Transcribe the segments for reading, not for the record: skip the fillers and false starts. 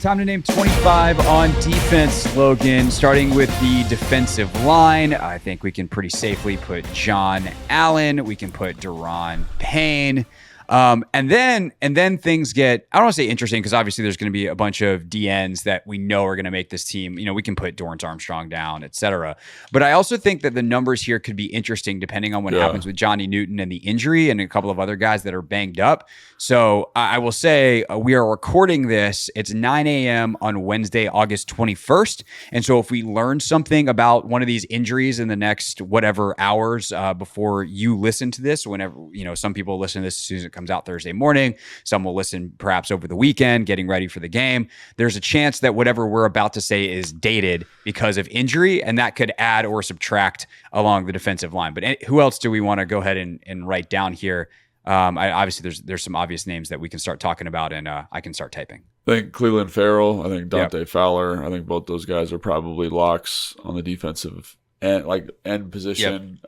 Time to name 25 on defense, Logan. Starting with the defensive line, I think we can pretty safely put John Allen. We can put Deron Payne. And then things get, I don't want to say interesting, because obviously there's going to be a bunch of DNs that we know are going to make this team. You know, we can put Dorrance Armstrong down, et cetera. But I also think that the numbers here could be interesting depending on what happens with Johnny Newton and the injury and a couple of other guys that are banged up. So I will say we are recording this. It's 9 a.m. on Wednesday, August 21st. And so if we learn something about one of these injuries in the next whatever hours before you listen to this, whenever, you know, some people listen to this as soon as it comes out Thursday morning. Some will listen perhaps over the weekend, getting ready for the game. There's a chance that whatever we're about to say is dated because of injury, and that could add or subtract along the defensive line. But who else do we want to go ahead and write down here? Obviously, there's some obvious names that we can start talking about, and I can start typing. I think Cleveland Farrell. I think Dante Fowler. I think both those guys are probably locks on the defensive end position.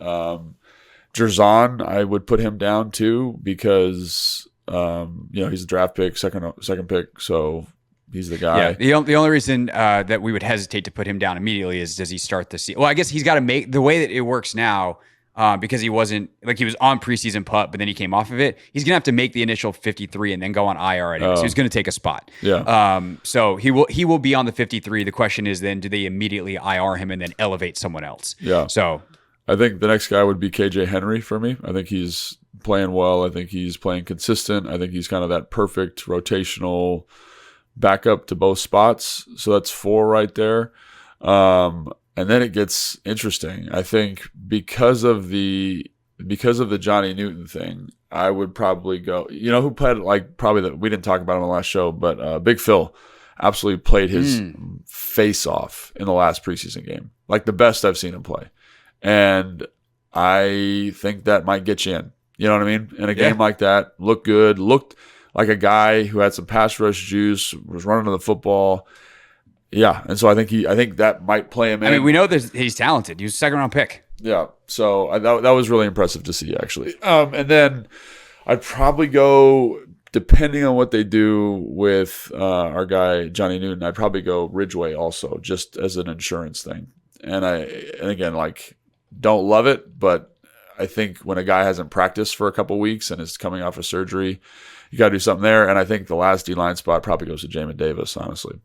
Jerzon, I would put him down too because he's a draft pick, second pick, so he's the guy. Yeah, the only reason that we would hesitate to put him down immediately is, does he start the season? Well, I guess he's got to make the way that it works now. Because he wasn't, like, he was on preseason pup, but then he came off of it. He's gonna have to make the initial 53 and then go on IR anyway. So he's gonna take a spot. So he will be on the 53. The question is then, do they immediately IR him and then elevate someone else? So I think the next guy would be KJ Henry for me. I think he's playing well. I think he's playing consistent. I think he's kind of that perfect rotational backup to both spots. So that's 4 right there. And then it gets interesting. I think because of the Johnny Newton thing, I would probably go. You know who played we didn't talk about him on the last show, but Big Phil absolutely played his face off in the last preseason game, like the best I've seen him play. And I think that might get you in. You know what I mean? In a game like that, looked good, looked like a guy who had some pass rush juice, was running to the football. Yeah, and so I think that might play him in. I mean, we know that he's talented. He was a second-round pick. Yeah, so that was really impressive to see, actually. And then I'd probably go, depending on what they do with our guy Johnny Newton, I'd probably go Ridgeway also, just as an insurance thing. And again, like, don't love it, but I think when a guy hasn't practiced for a couple weeks and is coming off of surgery, you got to do something there. And I think the last D-line spot probably goes to Jamin Davis, honestly.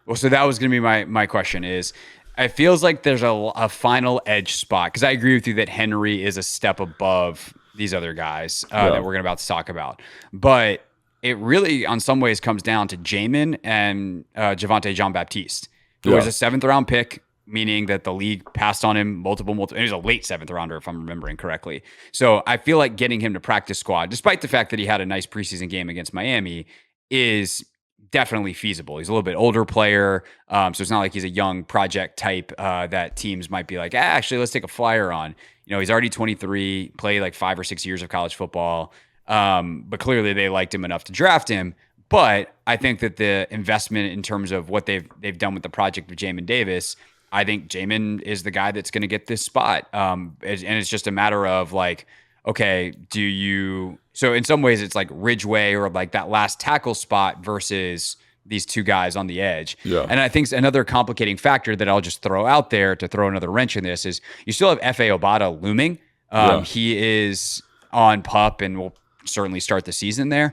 Well, so that was going to be my question is, it feels like there's a final edge spot, because I agree with you that Henry is a step above these other guys that we're about to talk about. But it really, on some ways, comes down to Jamin and Javonte Jean-Baptiste, who was a 7th-round pick, meaning that the league passed on him multiple. And he was a late 7th-rounder, if I'm remembering correctly. So I feel like getting him to practice squad, despite the fact that he had a nice preseason game against Miami, is definitely feasible. He's a little bit older player, so it's not like he's a young project type that teams might be like, actually, let's take a flyer on. You know, he's already 23, played like 5 or 6 years of college football, but clearly they liked him enough to draft him. But I think that the investment in terms of what they've done with the project of Jamin Davis, I think Jamin is the guy that's going to get this spot, and it's just a matter of like, okay, so in some ways it's like Ridgeway or like that last tackle spot versus these two guys on the edge. Yeah. And I think another complicating factor that I'll just throw out there to throw another wrench in this is you still have F.A. Obata looming. He is on PUP and will certainly start the season there.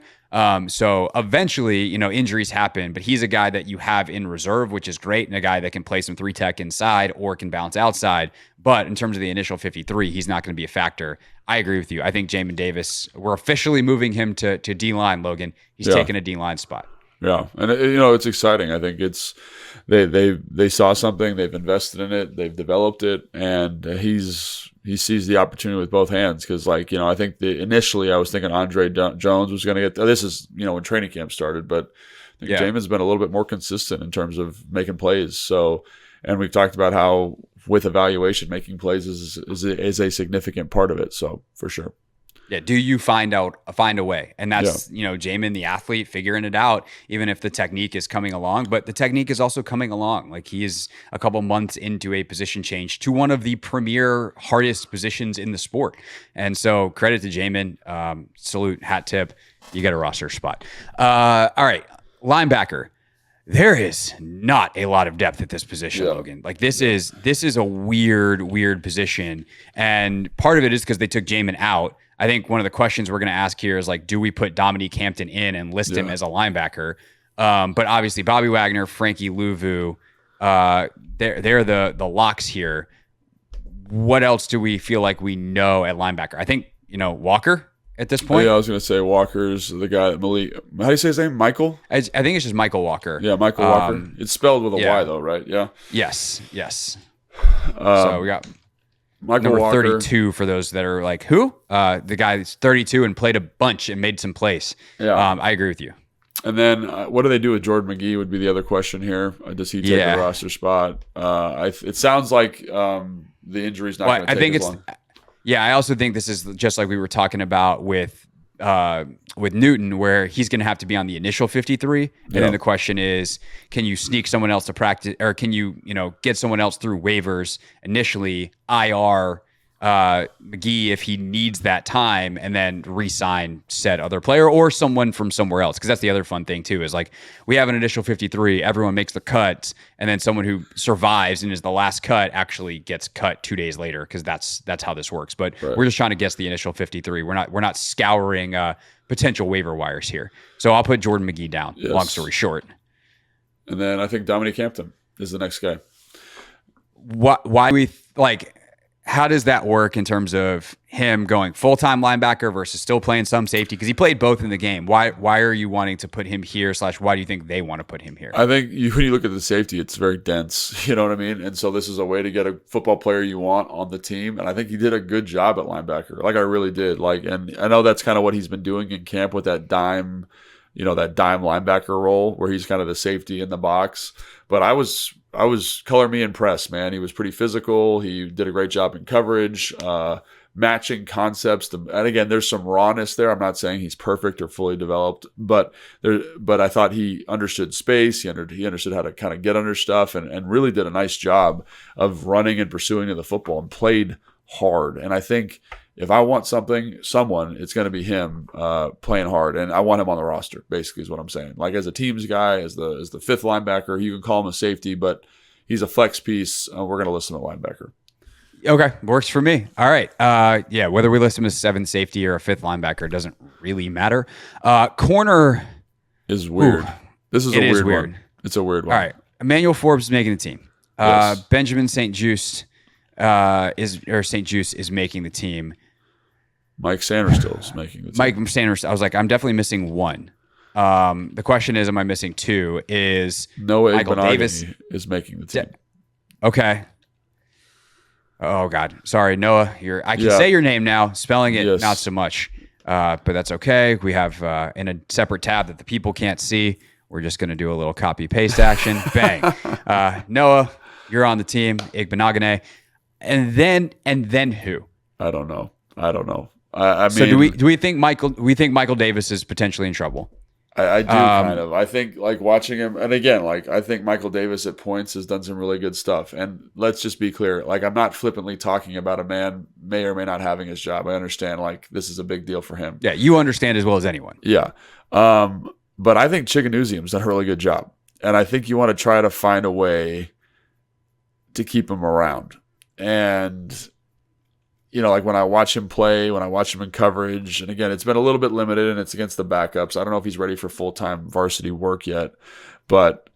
So eventually, injuries happen, but he's a guy that you have in reserve, which is great, and a guy that can play some 3-tech inside or can bounce outside. But in terms of the initial 53, he's not going to be a factor. I agree with you. I think Jamin Davis, we're officially moving him to D-line, Logan. He's taking a D-line spot. Yeah, and it's exciting. I think it's they saw something, they've invested in it, they've developed it, and he sees the opportunity with both hands. Because I think initially I was thinking Andre Jones was going to get this is when training camp started, but I think Jamin's been a little bit more consistent in terms of making plays. So, and we've talked about how with evaluation, making plays is a significant part of it. So for sure. Yeah. Do you find a way? And that's, Jamin, the athlete, figuring it out, even if the technique is coming along, but the technique is also coming along. Like, he is a couple months into a position change to one of the premier hardest positions in the sport. And so credit to Jamin, salute, hat tip, you get a roster spot. All right. Linebacker. there is not a lot of depth at this position, Logan. Like this is a weird position, and part of it is because they took Jamin out. I think one of the questions we're going to ask here is like, do we put Dominique Hampton in and list him as a linebacker? But obviously, Bobby Wagner, Frankie Louvu, they're the locks here. What else do we feel like we know at linebacker? I think Walker. At this point, I was going to say Walker's the guy. Malik, how do you say his name? Michael. I think it's just Michael Walker. Yeah, Michael Walker. It's spelled with a Y though, right? Yeah. Yes. So we got Michael number Walker. 32 for those that are like, who? The guy that's 32 and played a bunch and made some plays. Yeah. I agree with you. And then what do they do with Jordan McGee would be the other question here. Does he take a roster spot? It sounds like the injury's not going to take as long. Yeah, I also think this is just like we were talking about with Newton, where he's going to have to be on the initial 53. And then the question is, can you sneak someone else to practice, or can you get someone else through waivers initially, IR McGee if he needs that time, and then re-sign said other player or someone from somewhere else? Because that's the other fun thing too, is like we have an initial 53, everyone makes the cut, and then someone who survives and is the last cut actually gets cut 2 days later, because that's how this works. But we're just trying to guess the initial 53. We're not scouring potential waiver wires here. So I'll put Jordan McGee down. Yes. Long story short. And then I think Dominique Hampton is the next guy. Why we like? How does that work in terms of him going full-time linebacker versus still playing some safety? Because he played both in the game. Why are you wanting to put him here / why do you think they want to put him here? I think when you look at the safety, it's very dense. You know what I mean? And so this is a way to get a football player you want on the team. And I think he did a good job at linebacker. Like I really did. And I know that's kind of what he's been doing in camp with that dime linebacker role where he's kind of the safety in the box. But I was color me impressed, man. He was pretty physical. He did a great job in coverage, matching concepts. And again, there's some rawness there. I'm not saying he's perfect or fully developed, but I thought he understood space. He understood how to kind of get under stuff and really did a nice job of running and pursuing to the football and played hard. And I think if I want someone, it's going to be him playing hard, and I want him on the roster. Basically, is what I'm saying. Like as a teams guy, as the fifth linebacker, you can call him a safety, but he's a flex piece. We're going to list him at linebacker. Okay, works for me. All right, whether we list him as seventh safety or a fifth linebacker doesn't really matter. Corner is weird. This is a weird one. It's a weird one. All right, Emmanuel Forbes is making the team. Yes. Benjamin St. Juste is making the team. Mike Sanders still is making the team. Mike Sanders, I was like, I'm definitely missing one. The question is, am I missing two? Is Noah Michael Davis is making the team. Okay. Oh God, sorry, Noah. I can say your name now. Spelling it, not so much. But that's okay. We have in a separate tab that the people can't see. We're just going to do a little copy paste action. Bang. Noah, you're on the team. Igbenogany. And then who? I don't know. I mean, so do we think Michael Davis is potentially in trouble? I do kind of. I think like watching him, and again, like I think Michael Davis at points has done some really good stuff. And let's just be clear, like I'm not flippantly talking about a man may or may not having his job. I understand like this is a big deal for him. Yeah, you understand as well as anyone. Yeah. But I think Chiganuzium's done a really good job. And I think you want to try to find a way to keep him around. And like when I watch him play, when I watch him in coverage, and again, it's been a little bit limited and it's against the backups. I don't know if he's ready for full-time varsity work yet, but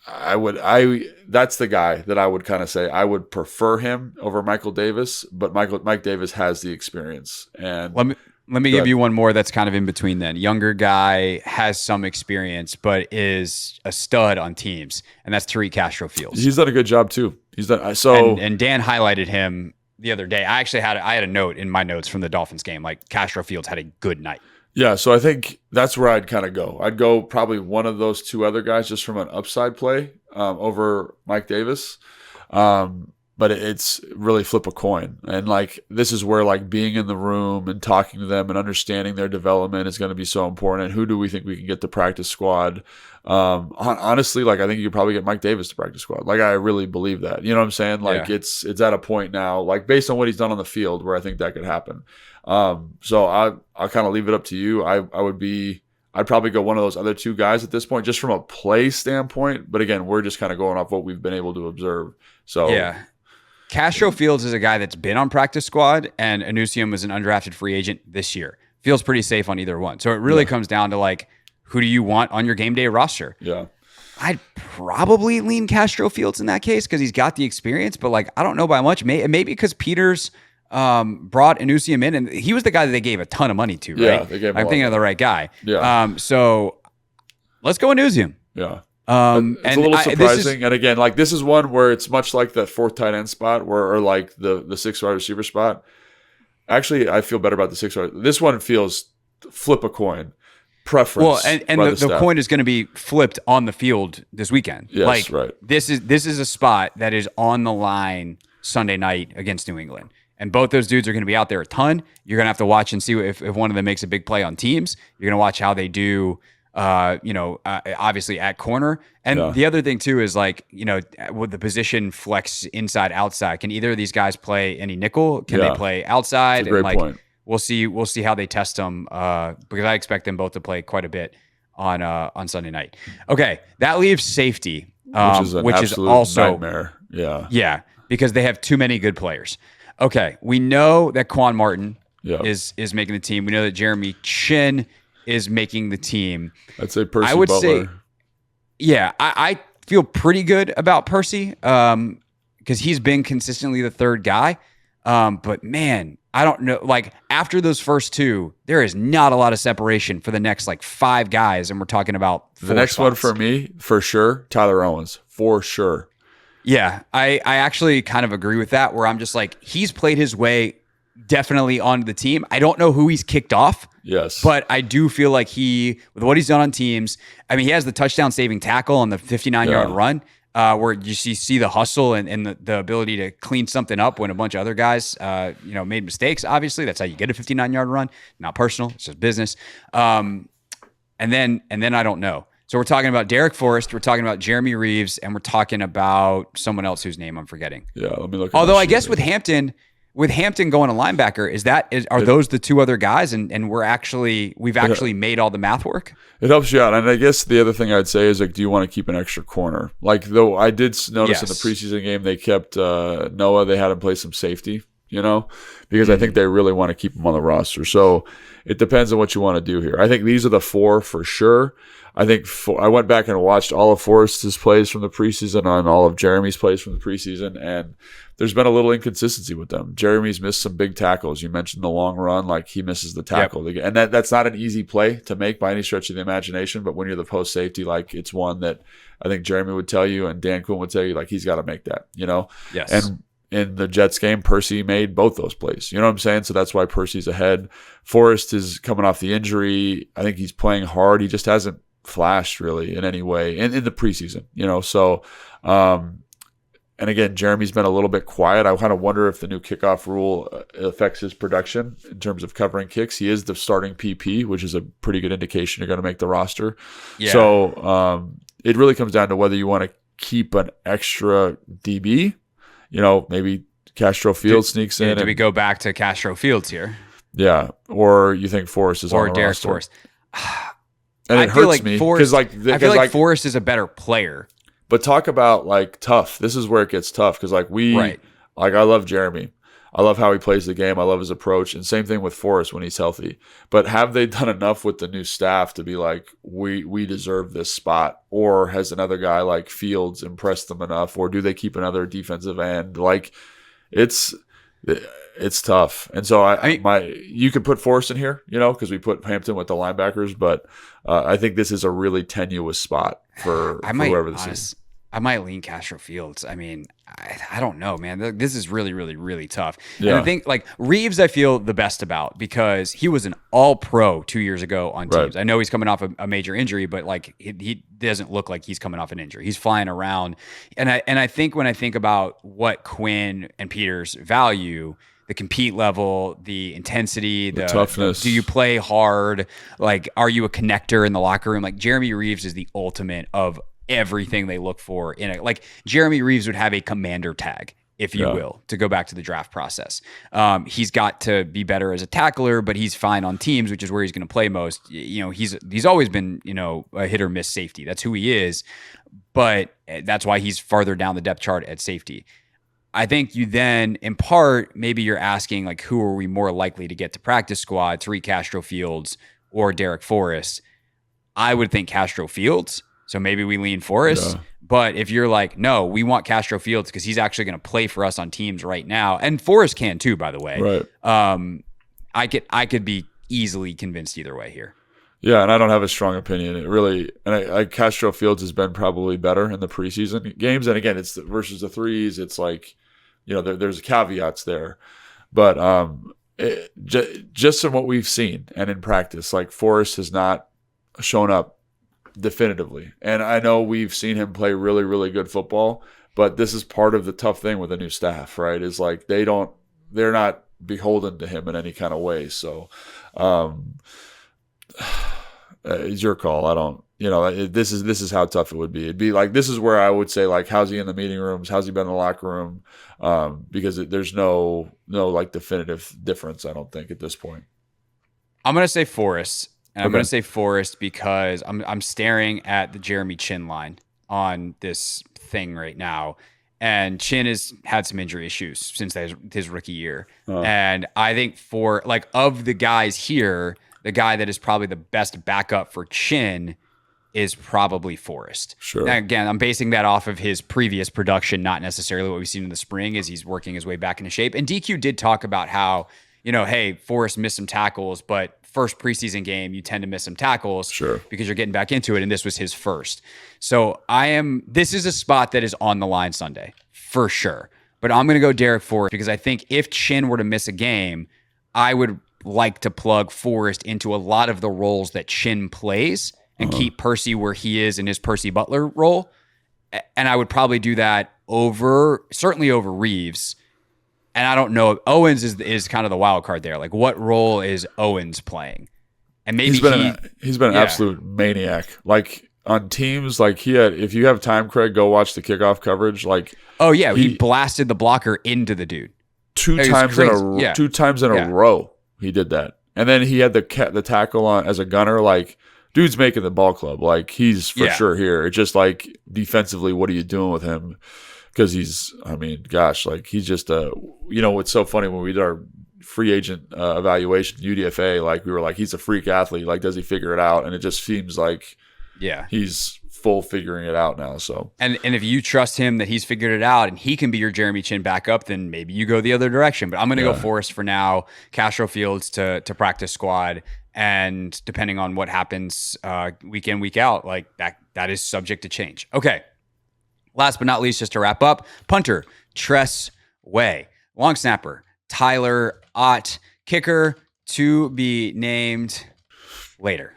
that's the guy that I would kind of say I would prefer him over Michael Davis, but Mike Davis has the experience. And let me give you one more that's kind of in between then. Younger guy, has some experience, but is a stud on teams, and that's Tariq Castro-Fields. He's done a good job too. And Dan highlighted him the other day. I had a note in my notes from the Dolphins game, like Castro-Fields had a good night. Yeah, so I think that's where I'd kind of go. I'd go probably one of those two other guys just from an upside play over Mike Davis. But it's really flip a coin. And like this is where like being in the room and talking to them and understanding their development is going to be so important. And who do we think we can get to practice squad? Honestly, like I think you could probably get Mike Davis to practice squad. Like I really believe that. You know what I'm saying? Like it's at a point now, like based on what he's done on the field, where I think that could happen. So I'll kind of leave it up to you. I I'd probably go one of those other two guys at this point, just from a play standpoint. But again, we're just kind of going off what we've been able to observe. So yeah. Castro Fields is a guy that's been on practice squad, and Anusium was an undrafted free agent this year. Feels pretty safe on either one. So it really comes down to like, who do you want on your game day roster? Yeah. I'd probably lean Castro Fields in that case because he's got the experience, but like I don't know by much. Maybe because Peters brought Anusium in, and he was the guy that they gave a ton of money to, right? Yeah, they gave him I'm thinking of the right guy. Yeah. So let's go Anusium. Yeah. And it's a little surprising. And again, like this is one where it's much like that fourth tight end spot or like the sixth wide receiver spot. Actually, I feel better about the sixth wide. This one feels flip a coin. Preference. Well, and the coin is going to be flipped on the field this weekend. Yes, like, right. This is a spot that is on the line Sunday night against New England. And both those dudes are going to be out there a ton. You're going to have to watch and see if one of them makes a big play on teams. You're going to watch how they do, obviously at corner. And the other thing too is like, with the position flex inside, outside, can either of these guys play any nickel? Can they play outside? That's a great point. We'll see how they test them because I expect them both to play quite a bit on Sunday night. Okay, that leaves safety, which is also nightmare. Yeah, because they have too many good players. Okay, we know that Quan Martin is making the team. We know that Jeremy Chin is making the team. I'd say Percy I would Butler. say, yeah, I feel pretty good about Percy because he's been consistently the third guy. But man, I don't know. Like after those first two, there is not a lot of separation for the next like five guys, and we're talking about the next spots. one for me, for sure, Tyler Owens, for sure. Yeah, I actually kind of agree with that. Where I'm just like, he's played his way definitely onto the team. I don't know who he's kicked off. Yes, but I do feel like with what he's done on teams. I mean, he has the touchdown saving tackle on the 59-yard run. Where you see the hustle and the ability to clean something up when a bunch of other guys, made mistakes. Obviously, that's how you get a 59-yard run. Not personal, it's just business. And then I don't know. So we're talking about Derek Forrest, we're talking about Jeremy Reeves, and we're talking about someone else whose name I'm forgetting. Yeah, let me look. Although I guess with Hampton going to linebacker, are those the two other guys? And we've actually made all the math work. It helps you out. And I guess the other thing I'd say is like, do you want to keep an extra corner? Like though I did notice in the preseason game, they kept Noah, they had him play some safety, because I think they really want to keep him on the roster. So it depends on what you want to do here. I think these are the four for sure. I think I went back and watched all of Forrest's plays from the preseason and all of Jeremy's plays from the preseason, and there's been a little inconsistency with them. Jeremy's missed some big tackles. You mentioned the long run, like he misses the tackle. Yep. And that's not an easy play to make by any stretch of the imagination, but when you're the post safety, like it's one that I think Jeremy would tell you and Dan Quinn would tell you, like he's got to make that, Yes. And in the Jets game, Percy made both those plays. You know what I'm saying? So that's why Percy's ahead. Forrest is coming off the injury. I think he's playing hard. He just hasn't flashed really in any way in the preseason, so and again, Jeremy's been a little bit quiet. I kind of wonder if the new kickoff rule affects his production in terms of covering kicks. He is the starting PP, which is a pretty good indication you're going to make the roster. Yeah. So it really comes down to whether you want to keep an extra DB, maybe Castro Fields sneaks in. Do we go back to Castro Fields here? Yeah. Or you think Forrest is on the Derek roster? Forrest. And it hurts me because I feel like Forrest is a better player. But talk about like tough. This is where it gets tough because like I love Jeremy. I love how he plays the game. I love his approach. And same thing with Forrest when he's healthy. But have they done enough with the new staff to be like, we deserve this spot? Or has another guy like Fields impressed them enough? Or do they keep another defensive end? Like it's tough. And so you could put Forrest in here, because we put Hampton with the linebackers, but I think this is a really tenuous spot for whoever this is. I might lean Castro Fields. I mean, I don't know, man. This is really, really, really tough. Yeah. And I think like Reeves, I feel the best about because he was an all-pro 2 years ago on teams. Right. I know he's coming off a major injury, but like he doesn't look like he's coming off an injury. He's flying around. And I think when I think about what Quinn and Peters value, the compete level, the intensity, the toughness. Do you play hard? Like, are you a connector in the locker room? Like Jeremy Reeves is the ultimate of everything they look for in it. Like Jeremy Reeves would have a commander tag if you will, to go back to the draft process. He's got to be better as a tackler, but he's fine on teams, which is where he's going to play most. He's always been, a hit or miss safety. That's who he is, but that's why he's farther down the depth chart at safety. I think you then, in part, maybe you're asking, like, who are we more likely to get to practice squad, Tariq Castro Fields or Derek Forrest? I would think Castro Fields, so maybe we lean Forrest. Yeah. But if you're like, no, we want Castro Fields because he's actually going to play for us on teams right now, and Forrest can too, by the way. Right. I could be easily convinced either way here. Yeah, and I don't have a strong opinion. It really, and Castro Fields has been probably better in the preseason games. And again, it's versus the threes. It's like, there's caveats there, but just from what we've seen and in practice, like Forrest has not shown up definitively. And I know we've seen him play really, really good football, but this is part of the tough thing with a new staff, right? Is like they're not beholden to him in any kind of way. So it's your call. I don't, this is how tough it would be. It'd be like, this is where I would say, like, how's he in the meeting rooms? How's he been in the locker room? Because there's no like definitive difference, I don't think, at this point. I'm going to say Forrest. And I'm going to say Forrest because I'm staring at the Jeremy Chin line on this thing right now. And Chin has had some injury issues since his rookie year. And I think of the guys here, the guy that is probably the best backup for Chin is probably Forrest. Sure. Now, again, I'm basing that off of his previous production, not necessarily what we've seen in the spring as he's working his way back into shape. And DQ did talk about how, hey, Forrest missed some tackles, but first preseason game, you tend to miss some tackles because you're getting back into it. And this was his first. So this is a spot that is on the line Sunday for sure. But I'm going to go Derek Forrest because I think if Chin were to miss a game, I would like to plug Forrest into a lot of the roles that Chin plays and keep Percy where he is in his Percy Butler role. And I would probably do that certainly over Reeves. And I don't know. Owens is kind of the wild card there. Like, what role is Owens playing? And maybe he's been an absolute maniac. Like on teams, like if you have time, Craig, go watch the kickoff coverage. Like, he blasted the blocker into the dude two times in a row. He did that, and then he had the tackle on as a gunner. Like, dude's making the ball club. Like, he's for sure here. It's just like defensively, what are you doing with him? Because he's just what's so funny when we did our free agent evaluation, UDFA, like we were like, he's a freak athlete. Like, does he figure it out? And it just seems like he's full figuring it out now. So and if you trust him that he's figured it out and he can be your Jeremy Chin backup, then maybe you go the other direction. But I'm going to go Forrest for now, Castro Fields to practice squad. And depending on what happens week in, week out, like that is subject to change. Okay. Last but not least, just to wrap up, punter, Tress Way. Long snapper, Tyler Ott. Kicker, to be named later.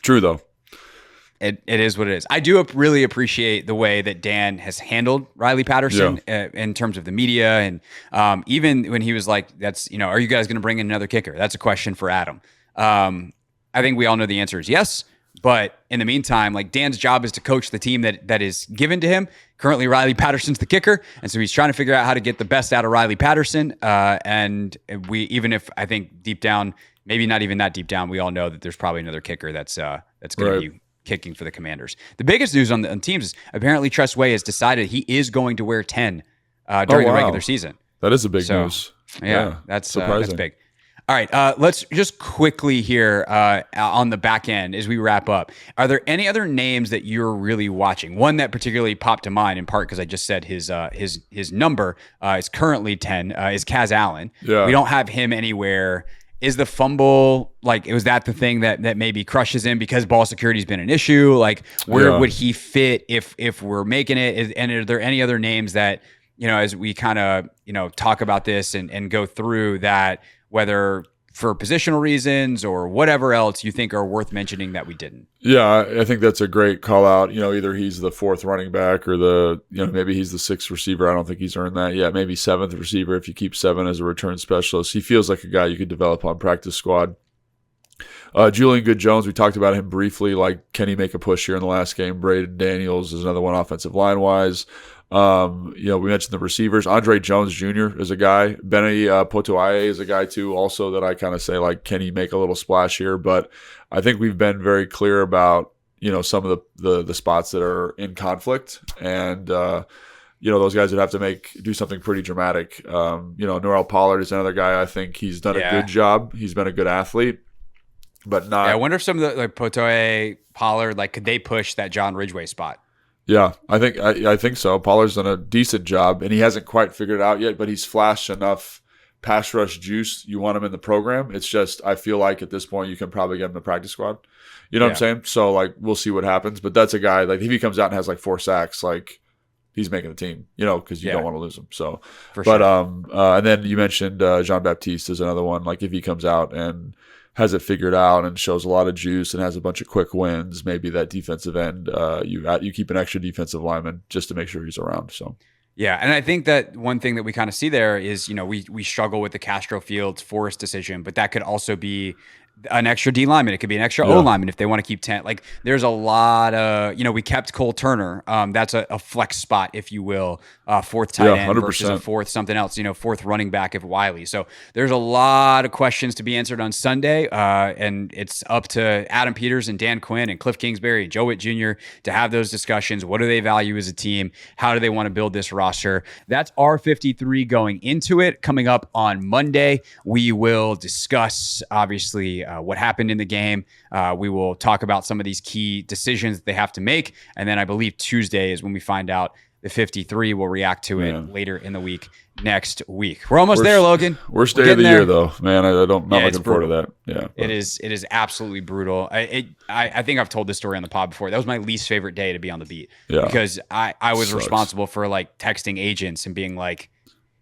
True, though. It is what it is. I do really appreciate the way that Dan has handled Riley Patterson in terms of the media. And even when he was like, are you guys going to bring in another kicker? That's a question for Adam. I think we all know the answer is yes. But in the meantime, like, Dan's job is to coach the team that is given to him. Currently, Riley Patterson's the kicker. And so he's trying to figure out how to get the best out of Riley Patterson. And even if I think deep down, maybe not even that deep down, we all know that there's probably another kicker that's going to be kicking for the Commanders. The biggest news on teams is apparently Tress Way has decided he is going to wear 10 during the regular season. That is a big news. Yeah, that's big. All right, let's just quickly here on the back end as we wrap up. Are there any other names that you're really watching? One that particularly popped to mind, in part because I just said his number is currently 10, is Kaz Allen. Yeah. We don't have him anywhere. Is the fumble, was that the thing that maybe crushes him because ball security has been an issue? Like, where would he fit if we're making it? And are there any other names that, as we kind of, talk about this and go through that, whether for positional reasons or whatever else you think are worth mentioning that we didn't? Yeah, I think that's a great call out. Either he's the fourth running back or maybe he's the sixth receiver. I don't think he's earned that yet. Maybe seventh receiver if you keep 7 as a return specialist. He feels like a guy you could develop on practice squad. Julian Good-Jones, we talked about him briefly. Like, can he make a push here in the last game? Braden Daniels is another one offensive line-wise. We mentioned the receivers. Andre Jones Jr. is a guy. Benny Potoaye is a guy too, also that I kind of say, like, can he make a little splash here? But I think we've been very clear about, some of the spots that are in conflict, and those guys would have to do something pretty dramatic. Norrell Pollard is another guy. I think he's done a good job. He's been a good athlete, but not. Yeah, I wonder if some of the Potoaye, Pollard, could they push that John Ridgeway spot? Yeah, I think so. Pollard's done a decent job, and he hasn't quite figured it out yet, but he's flashed enough pass rush juice. You want him in the program. It's just, I feel like at this point you can probably get him in the practice squad. You know what I'm saying? So, we'll see what happens. But that's a guy, if he comes out and has 4 sacks, he's making the team, because you don't want to lose him. So, and then you mentioned Jean Baptiste is another one. If he comes out and has it figured out and shows a lot of juice and has a bunch of quick wins, maybe that defensive end, you keep an extra defensive lineman just to make sure he's around. So. Yeah, and I think that one thing that we kind of see there is, we struggle with the Castro Fields Forrest decision, but that could also be an extra D lineman. It could be an extra O lineman if they want to keep 10. There's a lot of, we kept Cole Turner. That's a flex spot, if you will, fourth tight end 100%. versus a fourth something else, fourth running back if Wiley. So there's a lot of questions to be answered on Sunday. And it's up to Adam Peters and Dan Quinn and Cliff Kingsbury and Joe Witt Jr. to have those discussions. What do they value as a team? How do they want to build this roster? That's our 53 going into it. Coming up on Monday, we will discuss, obviously, what happened in the game. We will talk about some of these key decisions that they have to make. And then I believe Tuesday is when we find out the 53. We'll react to it later in the week next week. We're almost there, Logan. Worst day of the year, though, man. Not looking forward to that. Yeah, it is absolutely brutal. I think I've told this story on the pod before. That was my least favorite day to be on the beat because I was responsible for texting agents and being like,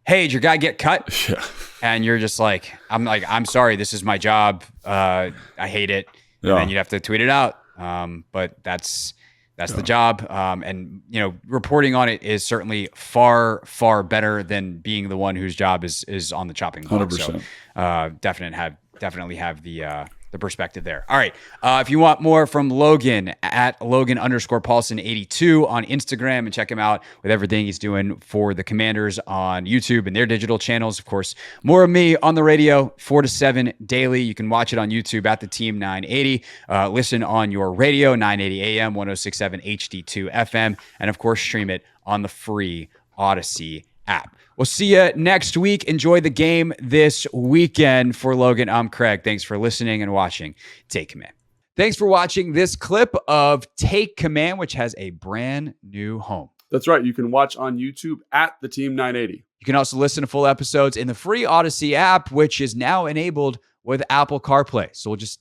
hey, did your guy get cut? Yeah. And you're just I'm sorry, this is my job. I hate it. And then you'd have to tweet it out. But that's the job. And reporting on it is certainly far, far better than being the one whose job is on the chopping block. 100%. So definitely have the perspective there. All right. If you want more from Logan, at Logan_Paulson82 on Instagram, and check him out with everything he's doing for the Commanders on YouTube and their digital channels. Of course, more of me on the radio, 4 to 7 daily. You can watch it on YouTube at the Team 980. Listen on your radio, 980 AM, 1067 HD2 FM, and of course, stream it on the free Odyssey app. We'll see you next week. Enjoy the game this weekend. For Logan, I'm Craig. Thanks for listening and watching Take Command. Thanks for watching this clip of Take Command, which has a brand new home. That's right. You can watch on YouTube at the Team 980. You can also listen to full episodes in the free Odyssey app, which is now enabled with Apple CarPlay. So we'll just,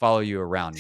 follow you around.